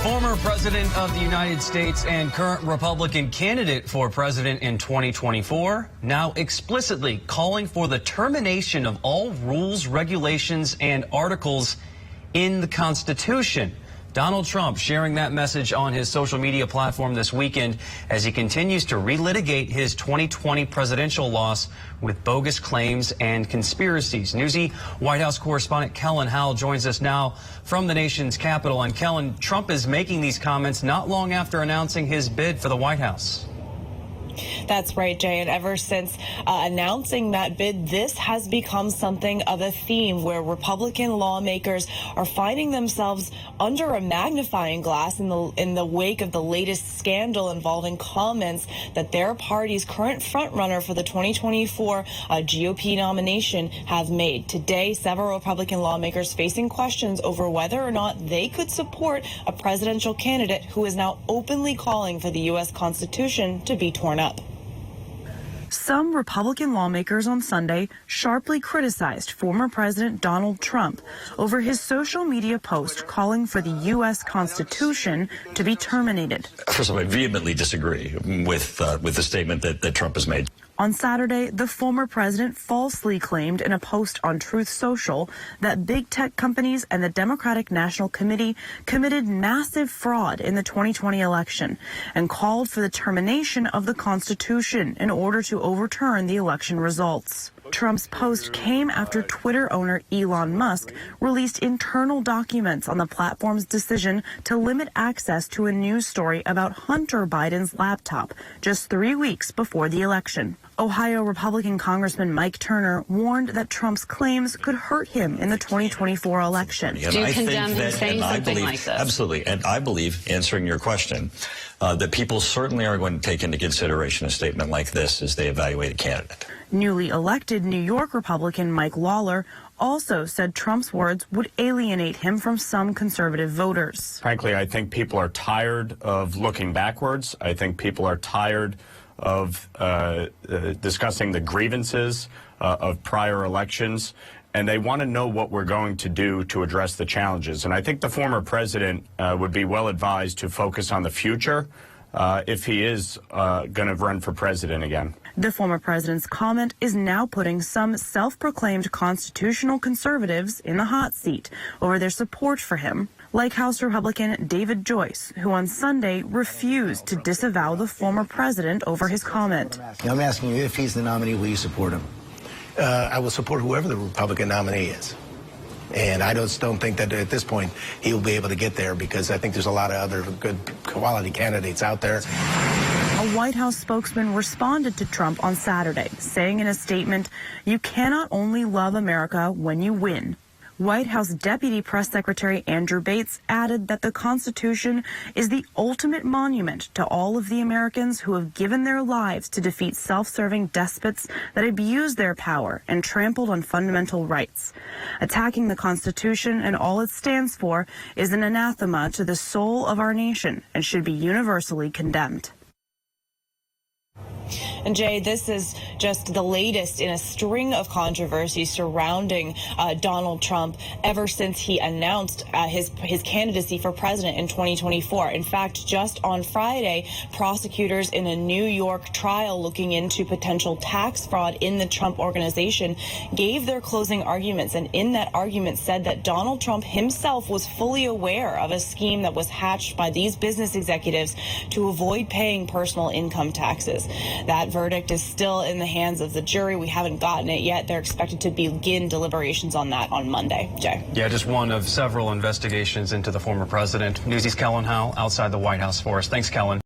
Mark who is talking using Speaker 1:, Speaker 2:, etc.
Speaker 1: Former President of the United States and current Republican candidate for president in 2024 now explicitly calling for the termination of all rules, regulations, and articles in the Constitution. Donald Trump sharing that message on his social media platform this weekend as he continues to relitigate his 2020 presidential loss with bogus claims and conspiracies. Newsy White House correspondent Kellen Howell joins us now from the nation's capital. And Kellen, Trump is making these comments not long after announcing his bid for the White House.
Speaker 2: That's right, Jay. And ever since announcing that bid, this has become something of a theme where Republican lawmakers are finding themselves under a magnifying glass in the wake of the latest scandal involving comments that their party's current frontrunner for the 2024 GOP nomination have made. Today, several Republican lawmakers facing questions over whether or not they could support a presidential candidate who is now openly calling for the U.S. Constitution to be torn up.
Speaker 3: Some Republican lawmakers on Sunday sharply criticized former President Donald Trump over his social media post calling for the U.S. Constitution to be terminated.
Speaker 4: First of all, I vehemently disagree with the statement that Trump has made.
Speaker 3: On Saturday, the former president falsely claimed in a post on Truth Social that big tech companies and the Democratic National Committee committed massive fraud in the 2020 election and called for the termination of the Constitution in order to overturn the election results. Trump's post came after Twitter owner Elon Musk released internal documents on the platform's decision to limit access to a news story about Hunter Biden's laptop just 3 weeks before the election. Ohio Republican Congressman Mike Turner warned that Trump's claims could hurt him in the 2024 election.
Speaker 4: And
Speaker 5: Do you
Speaker 4: I
Speaker 5: condemn
Speaker 4: think
Speaker 5: him
Speaker 4: that,
Speaker 5: saying
Speaker 4: and I
Speaker 5: something
Speaker 4: believe,
Speaker 5: like this?
Speaker 4: Absolutely. And I believe, answering your question, that people certainly are going to take into consideration a statement like this as they evaluate a candidate.
Speaker 3: Newly elected New York Republican Mike Lawler also said Trump's words would alienate him from some conservative voters.
Speaker 6: Frankly, I think people are tired of looking backwards. I think people are tired of discussing the grievances of prior elections, and they want to know what we're going to do to address the challenges. And I think the former president would be well advised to focus on the future if he is going to run for president again.
Speaker 3: The former president's comment is now putting some self-proclaimed constitutional conservatives in the hot seat over their support for him, like House Republican David Joyce, who on Sunday refused to disavow the former president over his comment.
Speaker 7: I'm asking you, if he's the nominee, will you support him? I will support whoever the Republican nominee is. And I just don't think that at this point he'll be able to get there, because I think there's a lot of other good quality candidates out there.
Speaker 3: A White House spokesman responded to Trump on Saturday, saying in a statement, "You cannot only love America when you win." White House Deputy Press Secretary Andrew Bates added that the Constitution is the ultimate monument to all of the Americans who have given their lives to defeat self-serving despots that abuse their power and trampled on fundamental rights. Attacking the Constitution and all it stands for is an anathema to the soul of our nation and should be universally condemned.
Speaker 2: And Jay, this is just the latest in a string of controversies surrounding Donald Trump ever since he announced his candidacy for president in 2024. In fact, just on Friday, prosecutors in a New York trial looking into potential tax fraud in the Trump organization gave their closing arguments, and in that argument said that Donald Trump himself was fully aware of a scheme that was hatched by these business executives to avoid paying personal income taxes. That verdict is still in the hands of the jury. We haven't gotten it yet. They're expected to begin deliberations on that on Monday. Jay.
Speaker 1: Yeah, just one of several investigations into the former president. Newsy's Kellen Howell outside the White House for us. Thanks, Kellen.